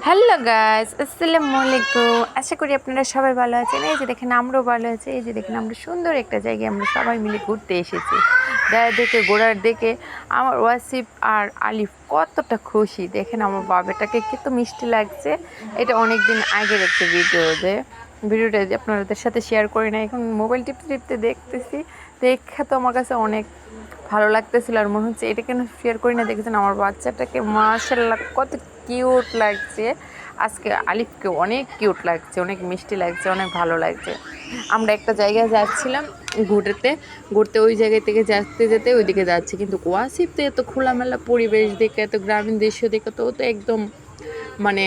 Hello guys, আসসালামু আলাইকুম। আশা করি আপনারা সবাই ভালো আছেন। এই যে দেখেন আমরাও ভালো আছি। এই যে দেখেন আমরা সুন্দর একটা জায়গায় আমরা সবাই মিলে ঘুরতে এসেছি। ঘোড়ার দেখে আমার ওয়াসিফ আর আলিফ কতটা খুশি। দেখেন আমার বাবাটাকে কত মিষ্টি লাগছে। এটা অনেক দিন আগের একটা ভিডিওটা যে আপনাদের সাথে শেয়ার করি না, এখন মোবাইল টিপতে টিপতে দেখতেছি। দেখা তো আমার কাছে অনেক ভালো লাগতেছিল আর মনে হচ্ছে এটা কেন শেয়ার করি না। দেখেছেন আমার বাচ্চাটাকে, মাশাআল্লাহ কত কিউট লাগছে। আজকে আলিফকে অনেক কিউট লাগছে, অনেক মিষ্টি লাগছে, অনেক ভালো লাগছে। আমরা একটা জায়গায় যাচ্ছিলাম ঘুরতে ওই জায়গা থেকে যেতে যেতে ওইদিকে যাচ্ছি, কিন্তু ওয়াসিফ তো এত খোলামেলা পরিবেশ দেখে, এত গ্রামীণ দৃশ্য দেখে তো ও তো একদম মানে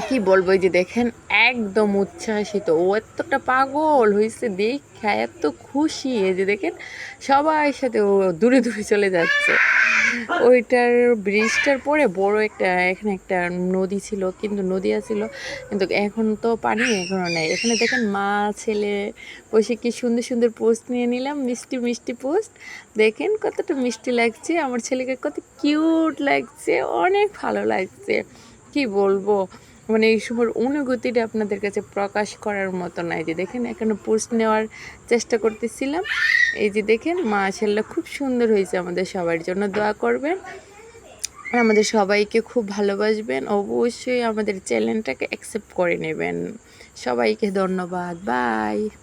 কি বলবো, এই যে দেখেন একদম উচ্ছ্বাসিত, ও এতটা পাগল হয়েছে দেখা, এত খুশি। এই যে দেখেন সবার সাথে ও দূরে দূরে চলে যাচ্ছে। ওইটার ব্রিজটার পরে বড় একটা এখানে একটা নদী ছিল, কিন্তু নদী আছিল, কিন্তু এখন তো পানি এখনো নেই। এখানে দেখেন মা ছেলে বসে কি সুন্দর সুন্দর পোস্ট নিয়ে নিলাম, মিষ্টি মিষ্টি পোস্ট। দেখেন কতটা মিষ্টি লাগছে, আমার ছেলেকে কত কিউট লাগছে, অনেক ভালো লাগছে। কি বলবো, মানে এই সময়ের অনুভূতিটা আপনাদের কাছে প্রকাশ করার মতো নাই। যে দেখেন এখানে পোস্ট নেওয়ার চেষ্টা করতেছিলাম। এই যে দেখেন মাশাআল্লাহ খুব সুন্দর হয়েছে। আমাদের সবার জন্য দোয়া করবেন আর আমাদের সবাইকে খুব ভালোবাসবেন। অবশ্যই আমাদের চ্যানেলটাকে অ্যাকসেপ্ট করে নেবেন। সবাইকে ধন্যবাদ, বাই।